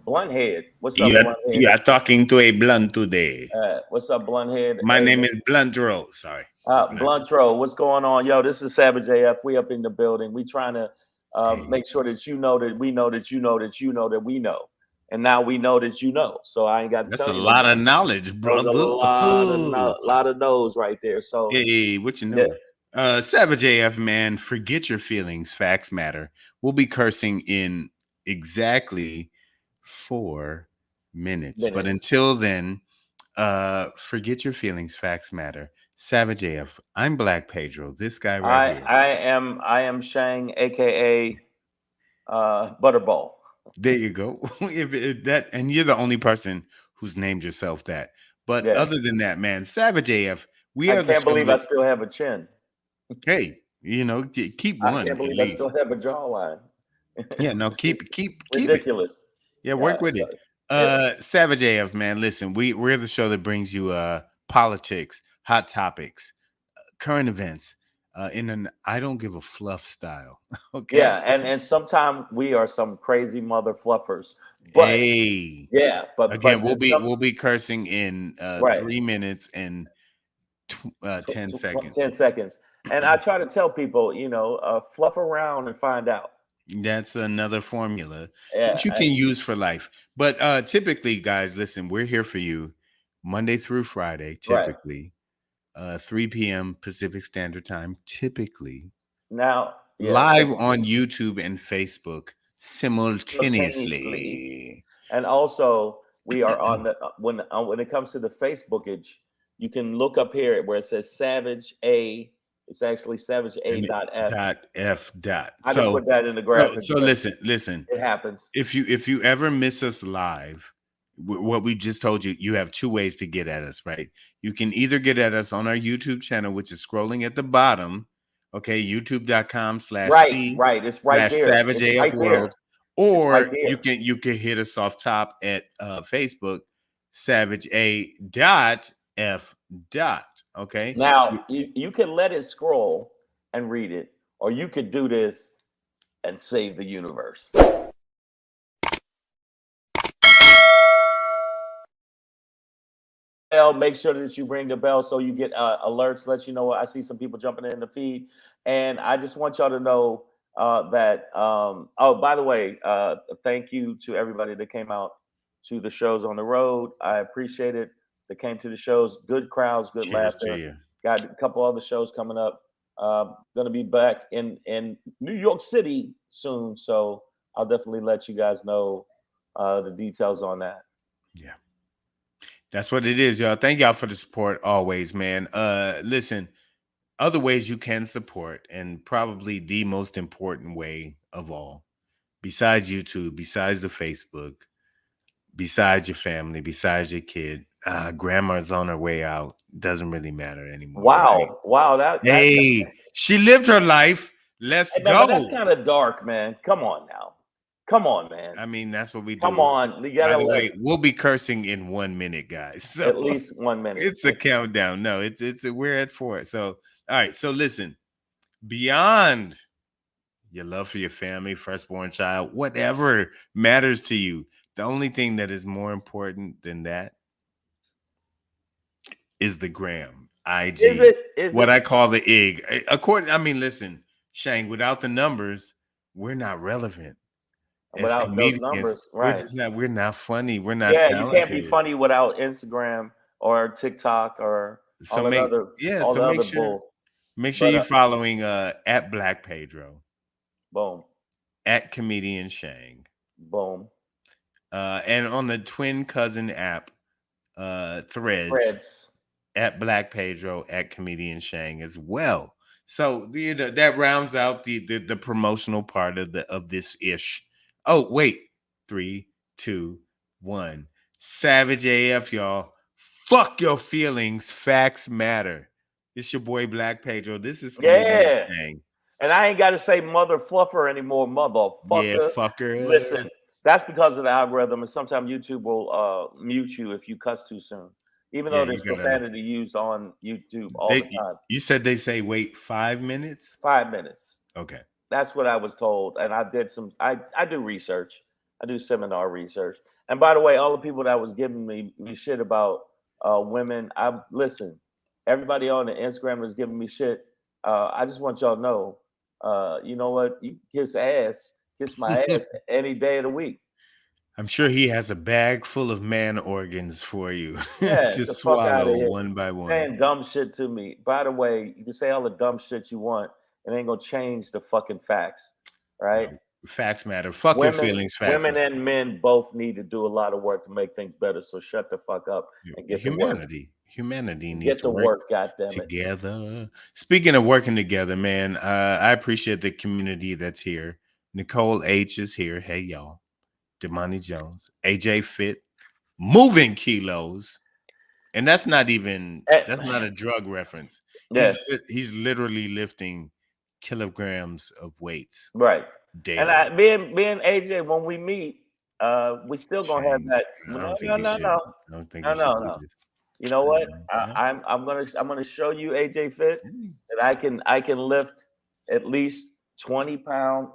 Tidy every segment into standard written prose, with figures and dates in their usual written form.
Blunt What's up, You are, Blunt you are talking to a blunt today. What's up, Blunt My Hey, name man. is Bluntro. Sorry, it's Blunt. What's going on? Yo, this is Savage AF. We up in the building. We trying to Hey, make sure that you know that we know that you know that you know that we know. And now we know that you know. So I ain't got to that's a tell you no lot more. of knowledge, That was a brother. lot of no's right there. So Hey, what you yeah, know? Savage AF, man, forget your feelings. Facts matter. We'll be cursing in exactly 4 minutes. But minutes. until then, forget your feelings. Facts matter. Savage AF. I'm Black Pedro. This guy right here. I am Shang, aka Butterball. There you go. If that, and you're the only person who's named yourself that. But Yeah. other than that, man, Savage AF, we I are the can't show believe I that, still have a chin. hey, keep I one can't at believe I least. still have a jawline. Yeah, no, It's keep it. ridiculous. Yeah, Yeah. work with So it. yeah. Savage AF, man. Listen, we're the show that brings you politics, hot topics, current events, in an I don't give a fluff style. Yeah, Okay. and sometimes we are some crazy mother fluffers. But Hey. yeah, Again, but we'll then be some we'll be cursing in right. 3 minutes and 10 10 seconds. seconds. And I try to tell people, fluff around and find out. That's another formula Yeah, that you can use for life. But typically, guys, listen, we're here for you Monday through Friday, right. typically 3 p.m. Pacific Standard Time, typically Now, yeah, live typically on YouTube and Facebook simultaneously. simultaneously. And also, we are on the when it comes to the Facebookage, you can look up here where it says Savage A. It's actually Savage A And it dot F. dot F dot. I didn't put that in the graphics, So but listen. it happens. If you ever miss us live, what we just told you, you have two ways to get at us, right? You can either get at us on our YouTube channel, which is scrolling at the bottom, okay, youtube.com slash Right, C right. It's right slash there. Savage It's AF right there. World, It's right or there. you can hit us off top at Facebook, Savage A dot F dot. Okay. Now you can let it scroll and read it, or you could do this and save the universe. Bell, make sure that you ring the bell so you get alerts, let you know. I see some people jumping in the feed, and I just want y'all to know that. Oh, by the way, thank you to everybody that came out to the shows on the road. I appreciate it. That came to the shows, good crowds, good Cheers to laughter. you. Got a couple other shows coming up. Going to be back in New York City soon, so I'll definitely let you guys know the details on that. Yeah. That's what it is, y'all. Thank y'all for the support always, man. Listen, other ways you can support, and probably the most important way of all, besides YouTube, besides the Facebook, besides your family, besides your kid, grandma's on her way out. Doesn't really matter anymore, right? Wow, wow, that Hey, she lived her life. Let's hey, man, but that's go. kind of dark, man. Come on now, come on, man, I mean, that's what we come do. on. You By gotta the let way, we'll be cursing in 1 minute, guys. So at least 1 minute. it's a countdown. No, we're at 4. So all right. So listen, beyond your love for your family, firstborn child, whatever matters to you, the only thing that is more important than that is the gram, Is IG, it? Is what it I call the IG. I mean, listen, Shang, without the numbers, we're not relevant as without those comedians. numbers? Right. We're not funny. We're not Yeah, you can't be talented. funny without Instagram or TikTok or So make yeah, all so the other bull. make sure But you're following at Black Pedro, boom, at Comedian Shang, boom, and on the twin cousin app, Threads, threads. at Black Pedro, at Comedian Shang as well. So that rounds out the promotional part of this ish. Oh wait, 3, 2, 1. Savage AF, y'all. Fuck your feelings. Facts matter. It's your boy Black Pedro. This is Comedian Yeah. Shang. And I ain't got to say mother fluffer anymore, Yeah, motherfucker. fucker. Listen, that's because of the algorithm, and sometimes YouTube will mute you if you cuss too soon, even Yeah, though you there's gotta. profanity used on YouTube all the They time. you said they say wait 5 minutes. 5 minutes. Okay. That's what I was told, and I did some. I do research, I do seminar research. And by the way, all the people that was giving me shit about women, I listen. Everybody on the Instagram was giving me shit. I just want y'all to know, you know what? You kiss my ass any day of the week. I'm sure he has a bag full of man organs for you Yeah, to the fuck out of swallow here. one by one. Saying dumb shit to me. By the way, you can say all the dumb shit you want. It ain't gonna change the fucking facts, right? No, facts matter. Fuck your Women, feelings. Facts women matter. and men both need to do a lot of work to make things better. So shut the fuck up and get to work. Humanity needs Get to to work work, goddammit. together. Speaking of working together, man, I appreciate the community that's here. Nicole H is here. Hey, y'all. Damani Jones, AJ Fit, moving kilos. And that's not a drug reference. Yes, He's literally lifting kilograms of weights right. And daily. being AJ, when we meet, we still gonna have Shame. that. I No, don't think no, you no, should. no, I don't think no, you should no, do no. this. You know what? Yeah. I'm gonna show you AJ Fit that I can lift at least 20 pounds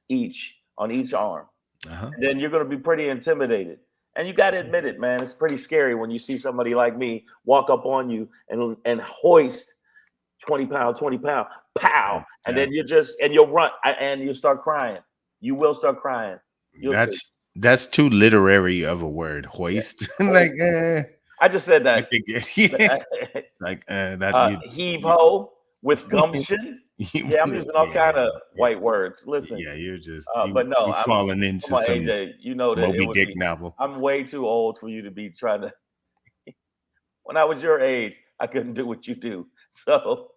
each on each arm. Uh-huh. And then you're gonna be pretty intimidated. And you gotta admit it, man. It's pretty scary when you see somebody like me walk up on you and hoist 20 pound, 20 pound, pow. And then That's you'll run and you'll start crying. You will start crying. You'll see. that's too literary of a word, Yeah. hoist. Hoist. Like, I just said I that. think it's like that Heave you, ho with gumption. Yeah, I'm using all kind of yeah, white words. Listen, yeah. You're just but no, you falling come into on, some AJ. You know that it Moby would Dick be. novel. I'm way too old for you to be trying to. When I was your age, I couldn't do what you do. So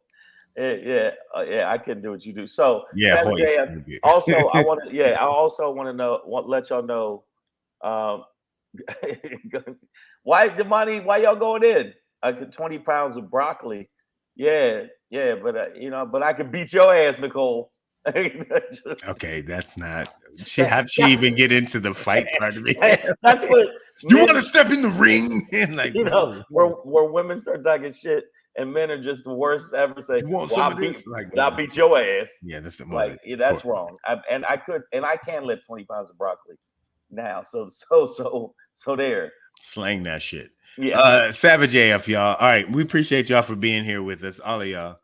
yeah, I couldn't do what you do. So Yeah, Savage hoist. AF. Also, I also want to let y'all know. Um, why Demani? Why y'all going in? 20 pounds of broccoli. Yeah, yeah, but but I could beat your ass, Nicole. Okay, that's not. How'd she even get into the fight part of it? That's what You want to men, step in the ring? And like, whoa, whoa. where women start talking shit and men are just the worst ever. Say, You want "Well, some of this? Like, I'll beat your ass." yeah, that's the Like, well, yeah, of course. that's wrong. I can lift 20 pounds of broccoli now. So there. Slang that shit. Yeah. Savage AF, y'all. All right, we appreciate y'all for being here with us, all of y'all.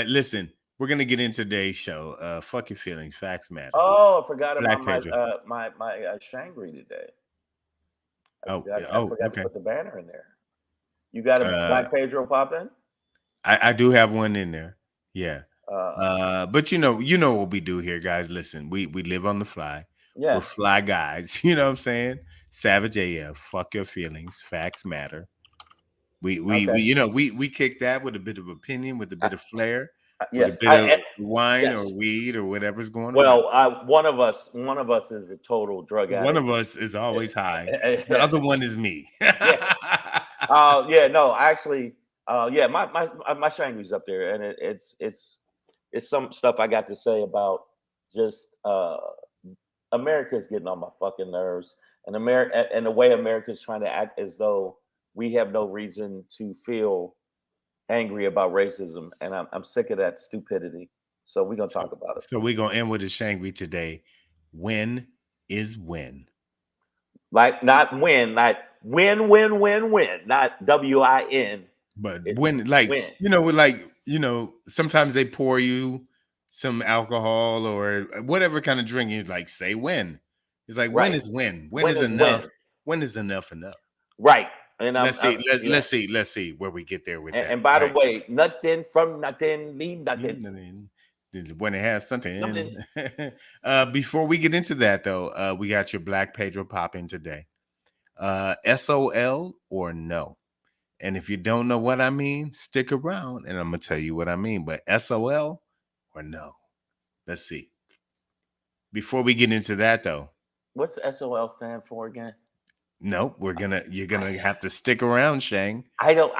Listen, we're gonna get into today's show. Fuck your feelings, facts matter. Oh, I forgot about Black my Pedro. Shangri today. I Oh, forgot to okay. put the banner in there. You got a Uh, Black Pedro pop in? I do have one in there. Yeah. Uh, But what we do here, guys. Listen, we live on the fly. We're yes. fly guys. You know what I'm saying? Savage AF. Fuck your feelings. Facts matter. Okay. We kick that with a bit of opinion, with a I, bit of flair, with a yes. bit of wine or Yes. weed or whatever's going around. Well, one of us is a total drug One addict. of us is always high. The other one is me. Yeah. Yeah. No, actually, yeah. My Shangri's up there, and it's some stuff I got to say about just America's getting on my fucking nerves, and the way America's trying to act as though we have no reason to feel angry about racism, and I'm sick of that stupidity. So we're gonna so, talk about it. so we're gonna end with a Shangri today. When is when? Like not win, not win, not WIN. But It's when, like, win. sometimes they pour you some alcohol or whatever kind of drink. You like say when. It's like when Right. is when? When Win is is enough? win. When is enough enough? Right. And Let's see. yeah. Let's see where we get there with that. And by All the right. way, nothing from nothing mean nothing. When it has something. Nothing. Before we get into that though, we got your Black Pedro pop in today. SOL or no? And if you don't know what I mean, stick around and I'm gonna tell you what I mean. But SOL or no? Let's see. Before we get into that though, What's SOL stand for again? nope, you're gonna have to stick around, Shang. I don't.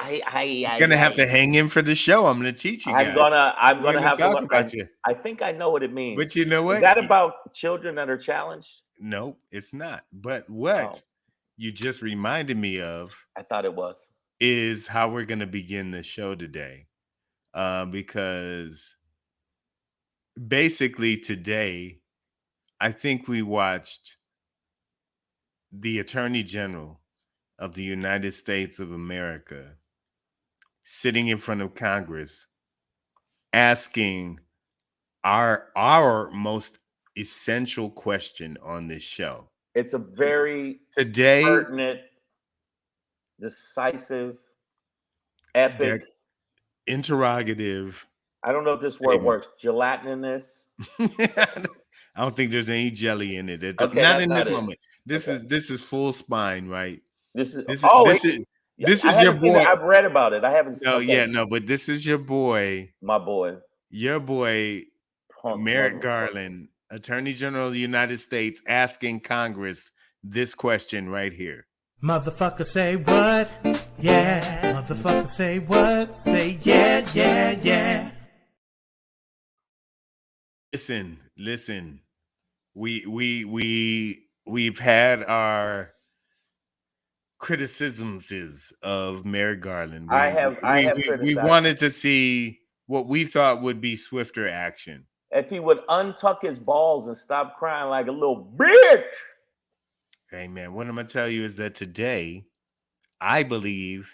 You're gonna have to hang in for the show. I'm gonna teach you guys. I'm We're gonna gonna have to talk learn. about you. I think I know what it means. But you know Is what? that about children that are challenged? Nope, it's not. But what Oh, you just reminded me of I thought it was. is how we're gonna begin the show today. Because basically today, I think we watched the Attorney General of the United States of America sitting in front of Congress asking our most essential question on this show. It's a very Today, pertinent, decisive, epic. the interrogative I don't know if this word statement. works. Gelatinous. I don't think there's any jelly in it. Okay, Not that's in not this it. moment. Okay, This is full spine, right? this is. This is Oh, this is yeah, this I is your haven't seen it. boy. I've read about it. I haven't. No, Okay, yeah, no, but this is my boy, your boy, punk Merrick motherfucker. Garland, Attorney General of the United States, asking Congress this question right here. Motherfucker say what? Yeah. Motherfucker say what? Say yeah, yeah, yeah. Listen. We've had our criticisms of Merrick Garland. I have We criticized him. wanted to see what we thought would be swifter action. If he would untuck his balls and stop crying like a little bitch. Hey man, what I'm gonna tell you is that today, I believe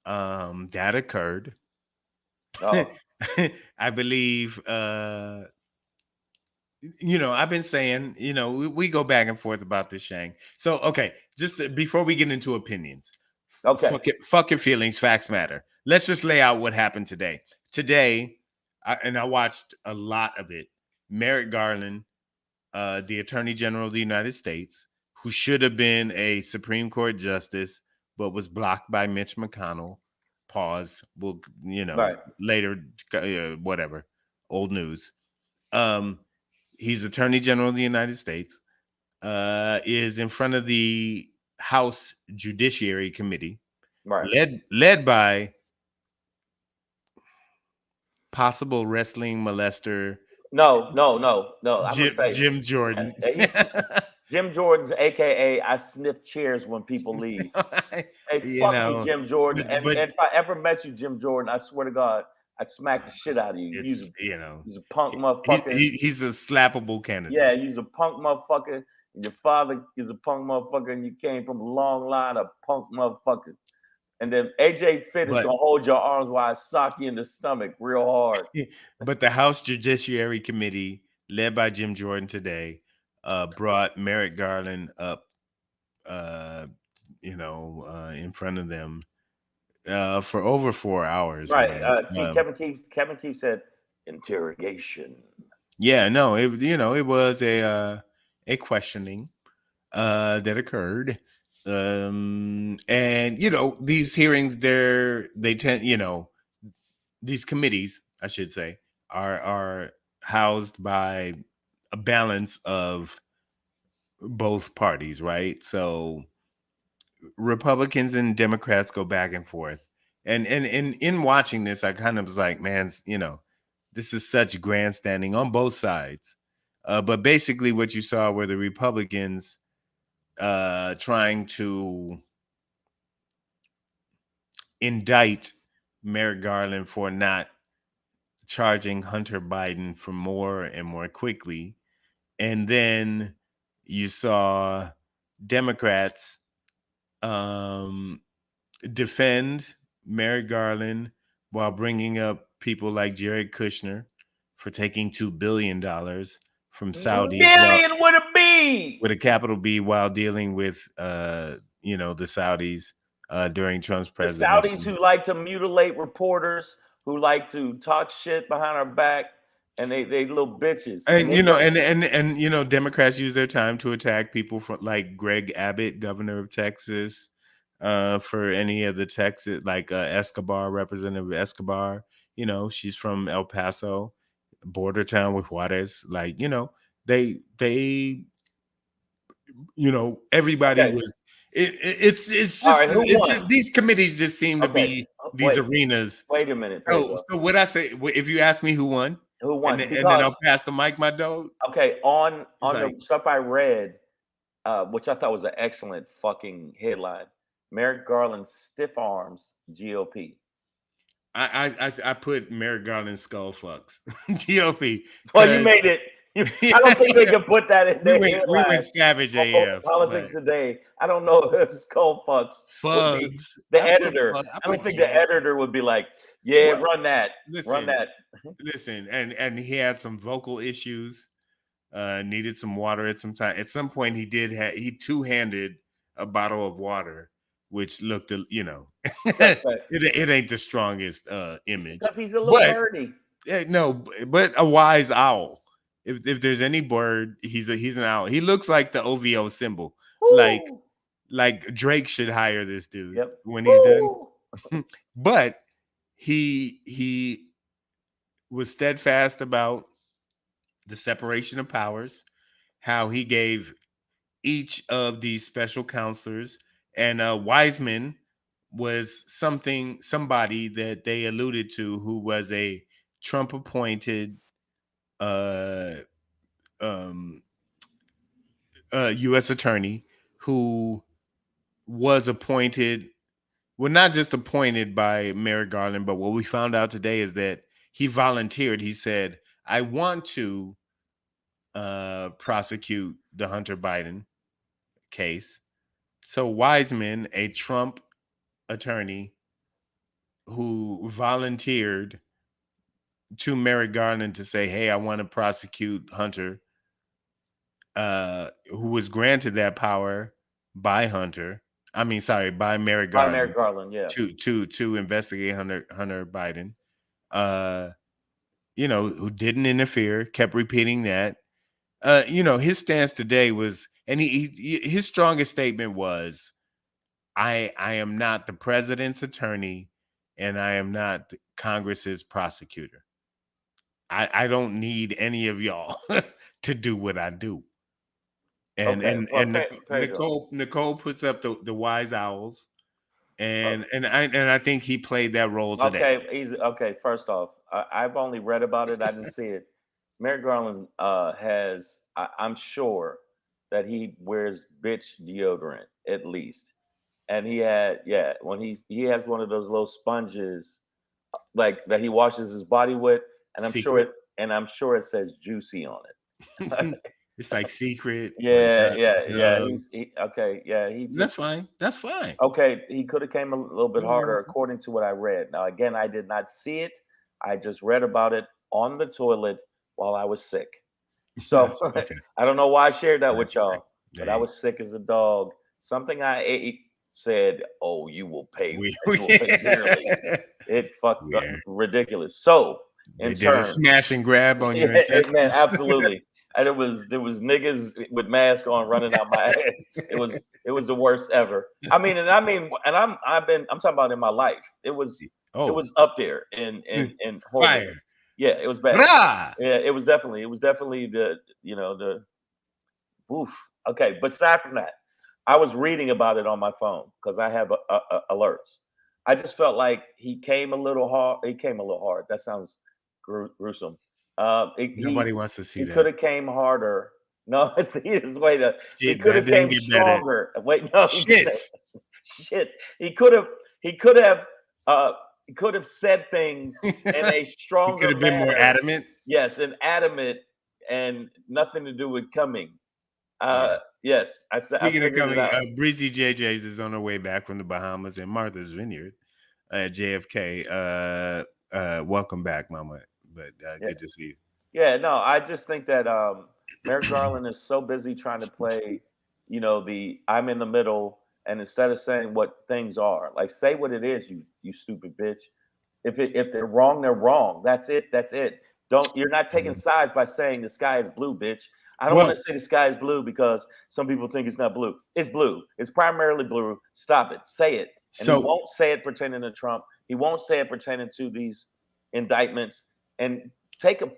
that occurred. Oh, I believe I've been saying, we go back and forth about this, Shang. So, okay, before we get into opinions, okay. fuck your feelings, facts matter. Let's just lay out what happened today. Today, I watched a lot of it. Merrick Garland, the Attorney General of the United States, who should have been a Supreme Court justice, but was blocked by Mitch McConnell. Pause. We'll, Right. later, whatever, old news. He's Attorney General of the United States, is in front of the House Judiciary Committee, Right. led by possible wrestling molester No. I'm gonna say Jim Jordan. he's Jim Jordan's, aka I sniff chairs when people leave. Hey, you fuck you, know, Jim Jordan. And but if I ever met you, Jim Jordan, I swear to God, I'd smack the shit out of you. it's You's a punk motherfucker. he's a slappable Yeah, candidate. you's a punk motherfucker. And your father is a punk motherfucker, and you came from a long line of punk motherfuckers. And then AJ Fit is But gonna hold your arms while I sock you in the stomach real hard. but the House Judiciary Committee, led by Jim Jordan today, brought Merrick Garland up, in front of them for over 4 hours, Right. man. Kevin Keith said interrogation. Yeah, no, it was a questioning that occurred. And these hearings, they tend, these committees, I should say, are housed by a balance of both parties, right? So Republicans and Democrats go back and forth. And in watching this, I kind of was like, man, this is such grandstanding on both sides. But basically what you saw were the Republicans trying to indict Merrick Garland for not charging Hunter Biden for more and more quickly. And then you saw Democrats defend Merrick Garland while bringing up people like Jared Kushner for taking $2 billion from Saudis Billion with a B. with a capital B while dealing with the Saudis during Trump's The Saudis presidency. who like to mutilate reporters, who like to talk shit behind our back, and they little bitches. And And they bring Democrats use their time to attack people from like Greg Abbott, governor of Texas, for any of the Texas, like Escobar, Representative Escobar. She's from El Paso, border town with Juarez. Like, they everybody okay. was. It's All just right, who won? these committees just seem to Okay. be these Wait. arenas. Wait a minute, So Pedro. what I say, if you ask me who won, Who and won? then Because I'll pass the mic, my dog. okay, on It's the like stuff I read, which I thought was an excellent fucking headline. Merrick Garland stiff arms GOP. I put Merrick Garland skull fucks GOP Well, you because made it I don't think they can put that in their we went headline. savage AF. Politics today. I don't know if Skull Fuggs would be Fuggs. the editor. I don't think the yes. editor would be like, yeah, Well, run that. Run that. Listen, and he had some vocal issues. Needed some water at some time. At some point, he two-handed a bottle of water, which looked, it ain't the strongest image. Because he's a little birdie. No, but a wise owl. If there's any bird, he's an owl. He looks like the OVO symbol. Ooh. Like Drake should hire this dude when Ooh. he's done. But he was steadfast about the separation of powers, how he gave each of these special counselors, and Wiseman was somebody that they alluded to who was a Trump appointed U.S. attorney who was appointed, well, not just appointed by Merrick Garland, but what we found out today is that he volunteered. He said, I want to prosecute the Hunter Biden case. So Wiseman, a Trump attorney who volunteered to Merrick Garland to say, hey, I want to prosecute Hunter, who was granted that power by by Merrick Garland. By Merrick Garland, yeah. To investigate Hunter Biden. Who didn't interfere, kept repeating that. His stance today was, and his strongest statement was, I am not the president's attorney, and I am not Congress's prosecutor. I don't need any of y'all to do what I do. And Nicole puts up the wise owls, and I think he played that role today. Okay. First off, I've only read about it. I didn't see it. Merrick Garland has. I'm sure that he wears bitch deodorant at least, and he when he has one of those little sponges like that he washes his body with, and I'm sure it says juicy on it. It's like secret. Yeah. That's fine. That's fine. Okay, he could have came a little bit harder, according to what I read. Now, again, I did not see it. I just read about it on the toilet while I was sick. So I don't know why I shared that with y'all, but I was sick as a dog. Something I ate said, "Oh, you will pay. You will pay dearly." It fucked up, ridiculous. So they did a smash and grab on your intestines. Man, absolutely. And there was niggas with masks on running out my ass. It was the worst ever. I'm talking about in my life. It was up there in horrible. Fire. Yeah, it was bad. Rah! Yeah, it was definitely the oof. Okay, but aside from that, I was reading about it on my phone because I have alerts. I just felt like he came a little hard. He came a little hard. That sounds gruesome. Nobody wants to see that. He could have came harder. No, see his way to. He could have came stronger. Wait, no, shit. He could have said things in a stronger. He could have been more adamant. Yes, and adamant, and nothing to do with coming. Yes, Speaking of coming, Breezy JJ's is on her way back from the Bahamas and Martha's Vineyard at JFK. Welcome back, Mama. But good to see you. Yeah, no, I just think that Merrick Garland is so busy trying to play, the I'm in the middle, and instead of saying what things are, like say what it is, you stupid bitch. If they're wrong, they're wrong. That's it. You're not taking sides by saying the sky is blue, bitch. I don't want to say the sky is blue because some people think it's not blue. It's blue. It's primarily blue. Stop it. Say it. And he won't say it pertaining to Trump. He won't say it pertaining to these indictments. And take a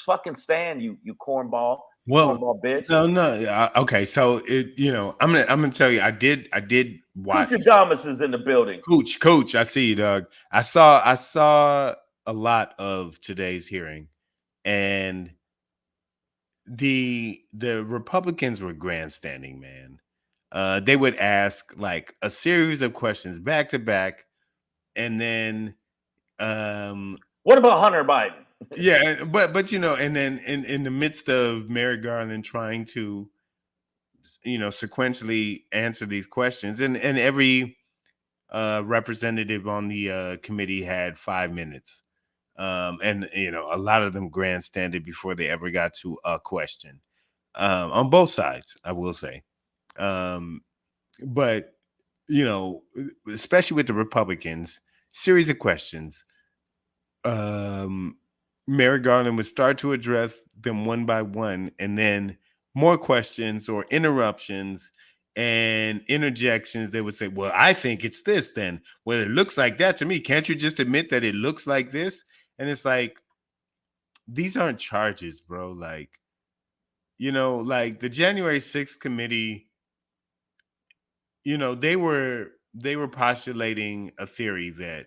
fucking stand, you cornball. Cornball bitch. No. Okay, so I'm gonna tell you, I did watch. Cooch Adamas is in the building. Coach, I see you, dog. I saw a lot of today's hearing, and the Republicans were grandstanding, man. They would ask like a series of questions back to back, and then what about Hunter Biden? Yeah, but you know, and then in the midst of Merrick Garland trying to, you know, sequentially answer these questions, and every representative on the committee had 5 minutes, and you know, a lot of them grandstanded before they ever got to a question, on both sides, I will say. Um, but you know, especially with the Republicans, series of questions. Um, Merrick Garland would start to address them one by one, and then more questions or interruptions and interjections. They would say, "Well, I think it's this. Then, well, it looks like that to me. Can't you just admit that it looks like this?" And it's like, these aren't charges, bro. Like, you know, like the January 6th committee, you know, they were postulating a theory that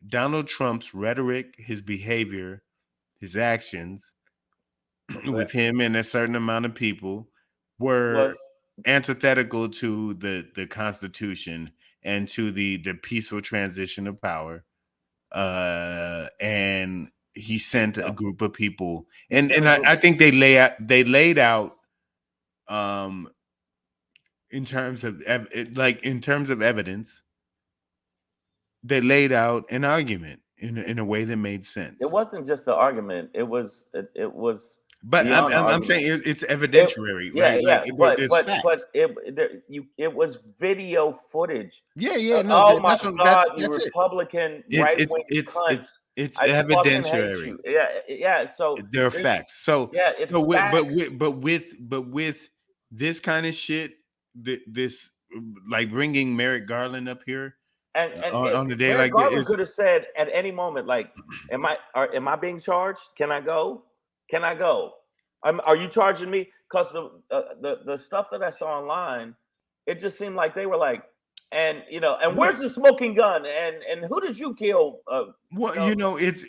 Donald Trump's rhetoric, his behavior, his actions with him and a certain amount of people were was antithetical to the Constitution and to the peaceful transition of power. And he sent a no. group of people, He and sent and a I, group. I think they laid out, um in terms of in terms of evidence, they laid out an argument in a way that made It sense. wasn't just the argument. It was But beyond the I'm argument. saying it's It, evidentiary, yeah, right? Like yeah, but there's but facts. but it was video footage. Yeah, yeah, no, Oh my that's what, God, you that's it. Republican It's right it's wing it's cunts! it's it's I fucking hate evidentiary. you. Yeah, yeah. So There are there's facts. So yeah, it's with facts. but with this kind of shit, this like bringing Merrick Garland up here And on a day Merrick like this Garland is could have said at any moment, like, am I being charged? Can I go? Can I go? Are you charging me? Because the stuff that I saw online, it just seemed like they were like, and and what where's the smoking gun? And who did you kill? what you know it's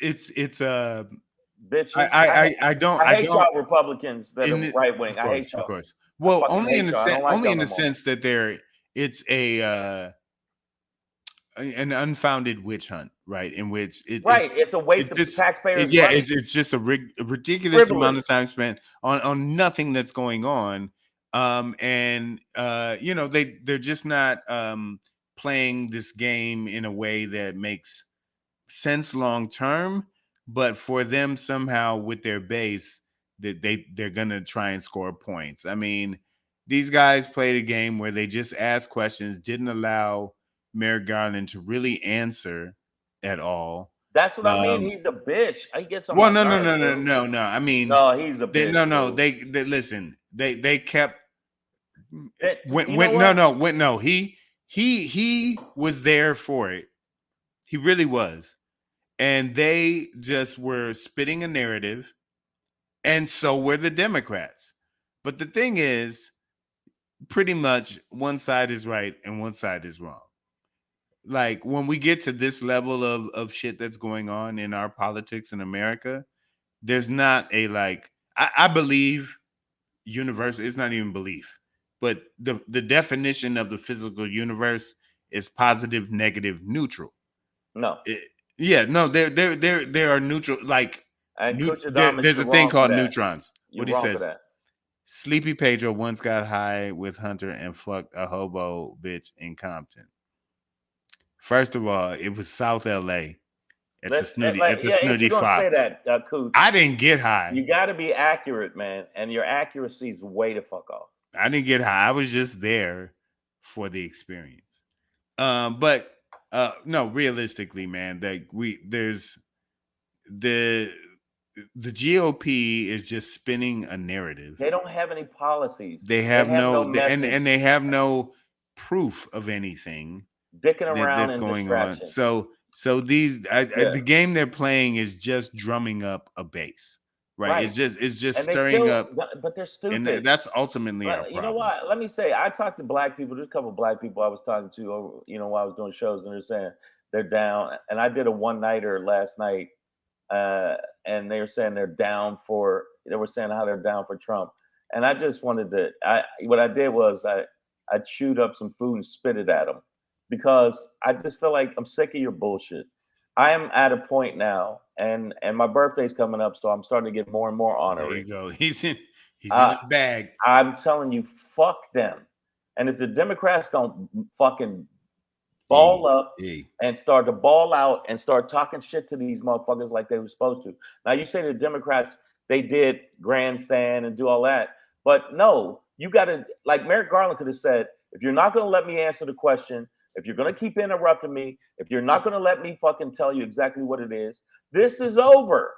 Bitches. I I hate don't y'all Republicans that in are the, right wing. I hate of y'all. course. I Well, fucking hate y'all. I don't like only y'all in no the more. sense that it's an unfounded witch hunt, right? In which Right. It's a it's waste of just taxpayers' yeah, money. it's just a ridiculous amount of Frivolous. time spent on nothing that's going on. And you know, they're just not playing this game in a way that makes sense long term, but for them somehow with their base that they're gonna try and score points. I mean, these guys played a game where they just asked questions, didn't allow Merrick Garland to really answer at all. That's what I mean. Um, He's a bitch. He gets on well, my nerves, dude. no. I mean, No, he's a bitch, no, dude. they listen. They kept You know what? went no. He was there for it. He really was, and they just were spitting a narrative, and so were the Democrats. But the thing is, pretty much one side is right and one side is wrong. Like when we get to this level of shit that's going on in our politics in America, there's not a like I believe universe. It's not even belief, but the definition of the physical universe is positive, negative, neutral. No. Yeah, no, there are neutral like And Kuchadamas, there's you're a thing wrong for called that. neutrons. You're What he wrong for says, that. Sleepy Pedro once got high with Hunter and fucked a hobo bitch in Compton. First of all, it was South LA at the Yeah, if Snooty you're gonna say Fox. that, Cooch, I didn't get high. you got to be accurate, man. And your accuracy is way to fuck off. I didn't get high. I was just there for the experience. But no, realistically, man, that there's the GOP is just spinning a narrative. They don't have any policies. They They have have no and message. they have no proof of anything Dicking around that's and going on. distraction. So these Yeah. the game they're playing is just drumming up a base, right? Right. It's just And they stirring still, up, but they're and stupid. that's ultimately our You know problem. what? Let me say, I talked to black people. There's a couple of black people I was talking to over, while I was doing shows, and they're saying they're down. And I did a one nighter last night, and they were saying they're down for. They were saying how they're down for Trump, and I just wanted to. What I did was I chewed up some food and spit it at them because I just feel like I'm sick of your bullshit. I am at a point now, and my birthday's coming up, so I'm starting to get more and more There honorary. you go. He's in Uh, his bag. I'm telling you, fuck them. And if the Democrats don't fucking Hey, ball up hey. and start to ball out and start talking shit to these motherfuckers like they were supposed to. Now you say the Democrats they did grandstand and do all that, but no, you got to like Merrick Garland could have said, if you're not going to let me answer the question, if you're going to keep interrupting me, if you're not going to let me fucking tell you exactly what it is, this is over.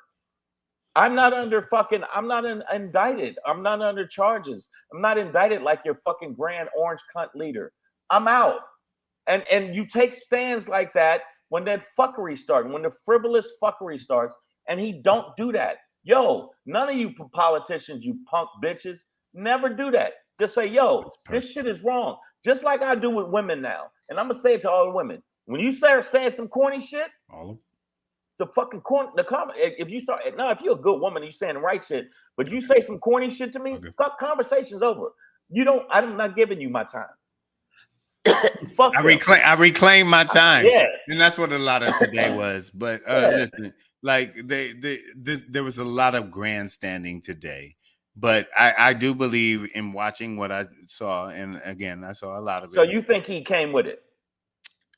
I'm not under fucking. I'm not indicted. I'm not under charges. I'm not indicted like your fucking grand orange cunt leader. I'm out. And you take stands like that when that fuckery starts, when the frivolous fuckery starts, and he don't do that. Yo, none of you politicians, you punk bitches, never do that. Just say, yo, It's this shit personal. is wrong. Just like I do with women now. And I'm gonna say it to all the women. When you start saying some corny shit, All of the fucking corn, the comment. If you start now, if you're a good woman, you saying the right shit, but you say some corny shit to me, okay. fuck, conversation's over. You don't. I'm not giving you my time. Fuck them. I reclaim my time. Yeah, And that's what a lot of today was. But yeah. listen, like there was a lot of grandstanding today. But I do believe in watching what I saw, and again, I saw a lot of So it. you think he came with it?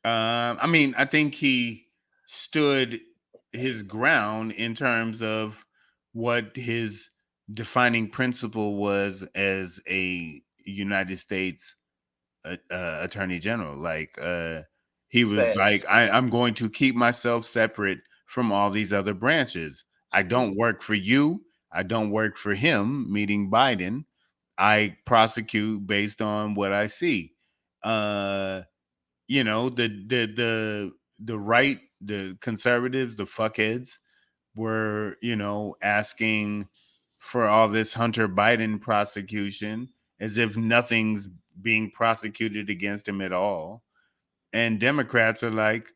I mean, I think he stood his ground in terms of what his defining principle was as a United States attorney general. Like he was like, Facts. I'm going to keep myself separate from all these other branches. I don't work for you. I don't work for him, meaning Biden. I prosecute based on what I see. Uh, you know, the right, the conservatives, the fuckheads were, you know, asking for all this Hunter Biden prosecution as if nothing's being prosecuted against him at all. And Democrats are like,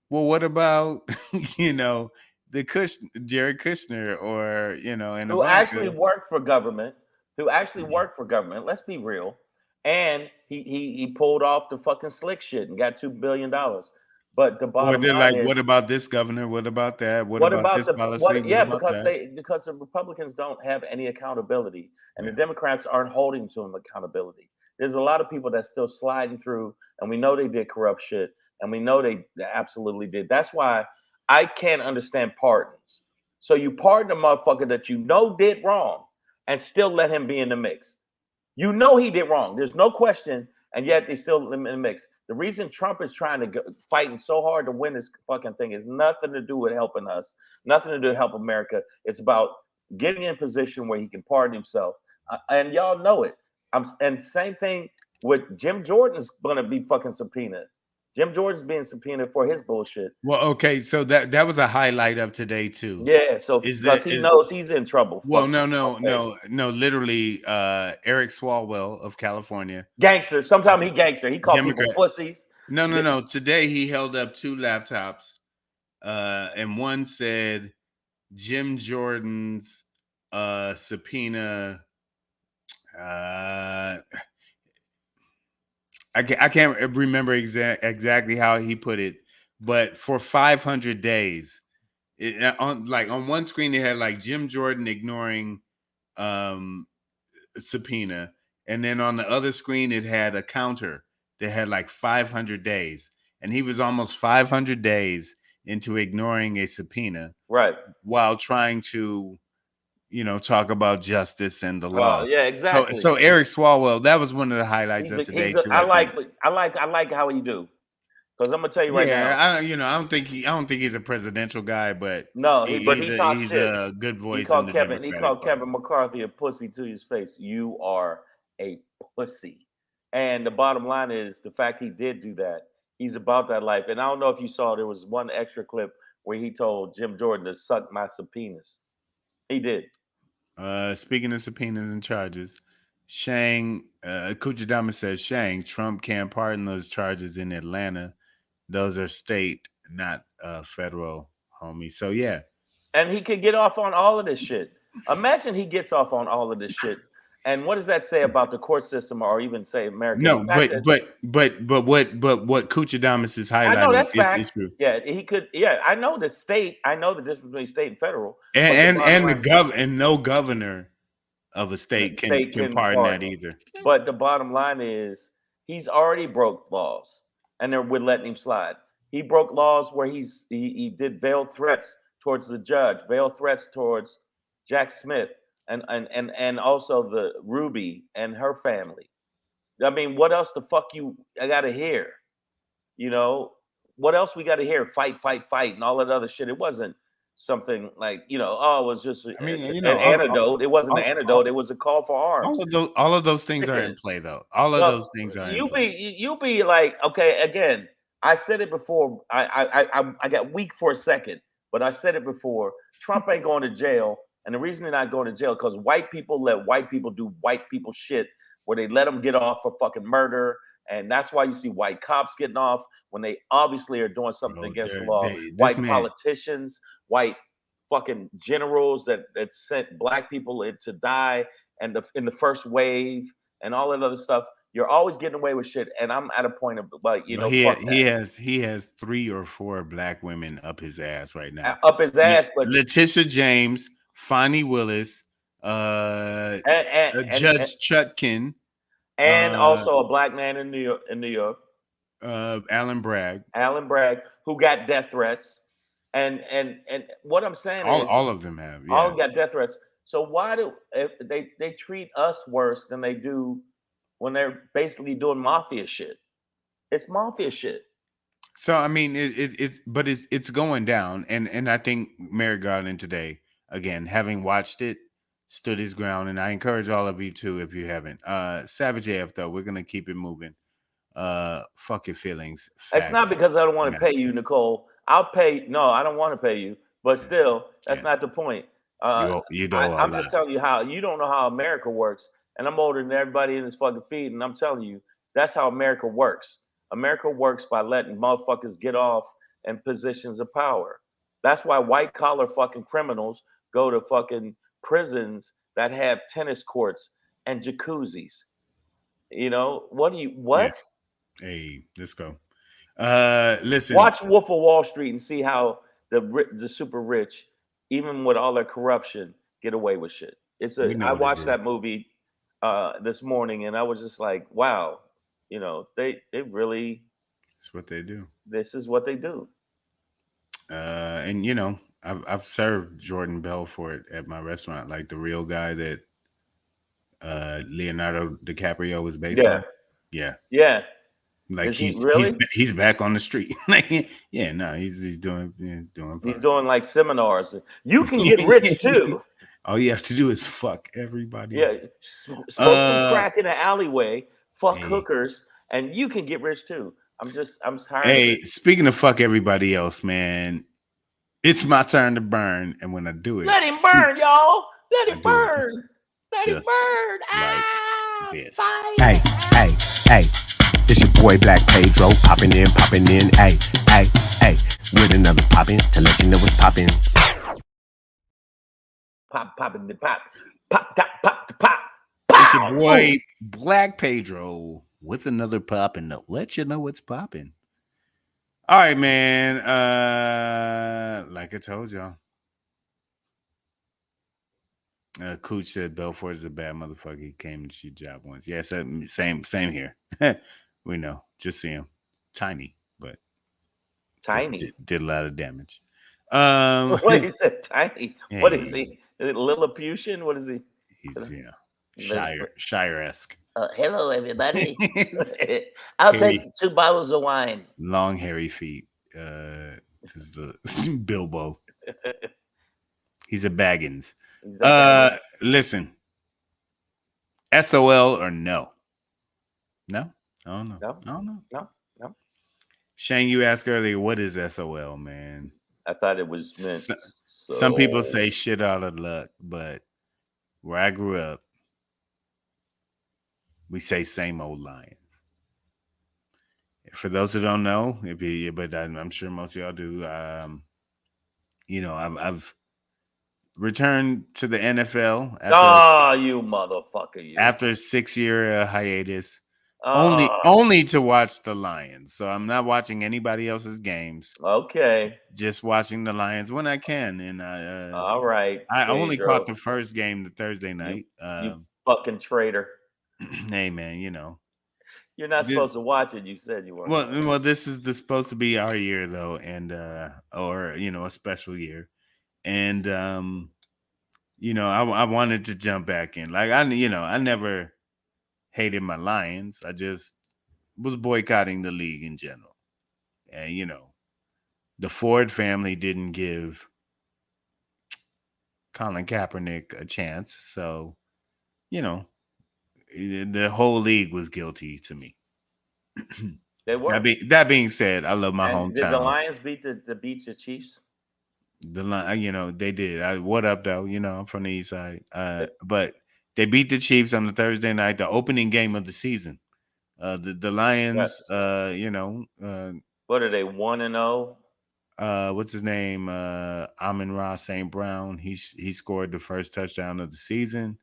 well, what about, you know, Jared Kushner or, you know, and Who actually Ivanka. worked for government? Who actually worked for government? Let's be real. And he pulled off the fucking slick shit and got $2 billion. But the Or bottom they're line like, what is, about this governor? What about that? What what about about this the policy? what? What Yeah, about because that? the Republicans don't have any accountability, and the Yeah. Democrats aren't holding to them accountability. There's a lot of people that's still sliding through, and we know they did corrupt shit, and we know they absolutely did. That's why I can't understand pardons. So you pardon a motherfucker that you know did wrong, and still let him be in the mix. You know he did wrong. There's no question, and yet they still in the mix. The reason Trump is trying to fighting so hard to win this fucking thing is nothing to do with helping us, nothing to do with help America. It's about getting in a position where he can pardon himself, and y'all know it. And same thing with Jim Jordan's going to be fucking subpoenaed. Jim Jordan's being subpoenaed for his bullshit. Well, okay, so that was a highlight of today too. Yeah, so Is because that he is knows he's in trouble. Well, Fucking no, no, face. no, no. Literally, Eric Swalwell of California, Gangster. Sometimes he gangster. He call people Democrat. pussies. No, no, no. Today he held up two laptops, and one said Jim Jordan's subpoena. Uh, I can't remember exactly how he put it, but for 500 days, on one screen it had like Jim Jordan ignoring um subpoena, and then on the other screen it had a counter that had like 500 days, and he was almost 500 days into ignoring a subpoena Right. while trying to, you know, talk about justice and the law. Yeah, so exactly. so Eric Swalwell, that was one of the highlights of today too, I I think. like how you do. Because I'm gonna tell you right Yeah, now. I don't think he's a presidential guy, but No, but he talks he's shit. a good He voice in called the Kevin. He Democratic called Party. Kevin McCarthy a pussy to his face. You are a pussy. And the bottom line is the fact he did do that. He's about that life. And I don't know if you saw there was one extra clip where he told Jim Jordan to suck my subpoenas. He did. Speaking of subpoenas and charges, Kujidama says, Shang, Trump can't pardon those charges in Atlanta. Those are state, not federal, homie. So yeah. And he could get off on all of this shit. Imagine he gets off on all of this shit. And what does that say about the court system, or even say America? The No, fact that what Kuchadamas is I know highlighting that's is fact. true. Yeah, he could. Yeah, I know the state. I know the difference between state and federal. But the And bottom and the line, and no governor of a state the state can can pardon that pardon him. either. But the bottom line is he's already broke laws, and we're letting him slide. He broke laws where he did veiled threats towards the judge, veiled threats towards Jack Smith, and also the Ruby and her family. I mean, what else the fuck I gotta hear? You know, what else we got to hear? Fight, fight, fight, and all that other shit. It wasn't something like, oh, it was just I mean, an antidote. It wasn't an all, antidote. It was a call for arms. all of those things are in play, though. All of Well, those things are in play. you be like, okay, again, I said it before. I got weak for a second, but I said it before. Trump ain't going to jail, and the reason they're not going to jail because white people let white people do white people shit, where they let them get off for fucking murder, and that's why you see white cops getting off when they obviously are doing something Bro, against the law. this White man, politicians, white fucking generals that sent black people in to die, and in the first wave, and all that other stuff. You're always getting away with shit, and I'm at a point of like, well, fuck he has 3 or 4 black women up his ass right now. that, up his ass. But Letitia James, Fonnie Willis, and Judge Chutkin, also a black man in New York, Alan Bragg, who got death threats, and what I'm saying is all of them have, all yeah. got death threats. So why do if they treat us worse than they do when they're basically doing mafia shit? It's mafia shit. So I mean, but it's going down, and I think Merrick Garland today, again, having watched it, stood his ground, and I encourage all of you to, if you haven't. Savage AF though, we're gonna keep it moving. Fuck your feelings, It's not facts. because I don't want to matter. pay you, Nicole. I'll pay. No, I don't want to pay you. But Yeah, still, that's yeah. not the point. Uh, You know a I'm just lot. telling you how you don't know how America works. And I'm older than everybody in this fucking feed. And I'm telling you, that's how America works. America works by letting motherfuckers get off in positions of power. That's why white collar fucking criminals go to fucking prisons that have tennis courts and jacuzzis. Yeah. What? Hey, let's go. Listen, Watch Wolf of Wall Street and see how the super rich, even with all their corruption, get away with shit. we know I what it watched is. that movie this morning and I was just like, wow, they really It's what they do. this is what they do. And I've served Jordan Belfort at my restaurant, like the real guy that Leonardo DiCaprio was based Yeah, on. Yeah, yeah. like Is he really? he's back on the street. Like, yeah, no, he's doing He's fine. doing like seminars. You can get rich too. All you have to do is fuck everybody Yeah, else. smoke some crack in an alleyway, fuck Hey, hookers, and you can get rich too. I'm tired of hey, it. speaking of fuck everybody else, man, it's my turn to burn, and when I do it, Let him burn, y'all. Let I him do it burn. Let him just burn. like Ah, this. fire. Hey, hey, hey, it's your boy Black Pedro, popping in, hey, hey, hey, with another poppin' to let you know what's poppin'. Pop, pop, and the pop. Pop, pop, pop, the pop. It's your Pow! boy Boom. Black Pedro with another popping to let you know what's popping. All right, man. Like I told y'all, Cooch said Belfort is a bad motherfucker. He came to shoot job once. Yeah, so same here. We know. Just see him, tiny, but Tiny. did a lot of damage. What he said, tiny. What is Hey, he? Is it Lilliputian? What is he? he's The- Shire-esque. Hello, everybody. I'll take Hairy, 2 bottles of wine. long hairy feet. This is the Bilbo. He's a Baggins. He's a bad Listen, SOL or no? No, I don't know. No, I don't know. no. Shane, you asked earlier, what is SOL, man? I thought it was meant. Some people So- say shit out of luck, but where I grew up, we say same old Lions. For those who don't know, but I'm sure most of y'all do. I've returned to the NFL You motherfucker, you. after a 6-year hiatus. Ah, Only to watch the Lions. So I'm not watching anybody else's games. okay. Just watching the Lions when I can. And All right, I only caught Pedro. the first game the Thursday You night. you fucking traitor. Hey man, you know. You're not This, supposed to watch it. You said you weren't going to. well, this is supposed to be our year though, and or a special year. And I wanted to jump back in. Like I never hated my Lions. I just was boycotting the league in general. And the Ford family didn't give Colin Kaepernick a chance. So, the whole league was guilty to me. They were. That being said, I love my And did the hometown. Lions beat the Chiefs? They did. What up though? I'm from the East Side. But they beat the Chiefs on the Thursday night, the opening game of the season. The Lions, Yes. What are they, 1-0? What's his name? Amon-Ra St. Brown. He scored the first touchdown of the season.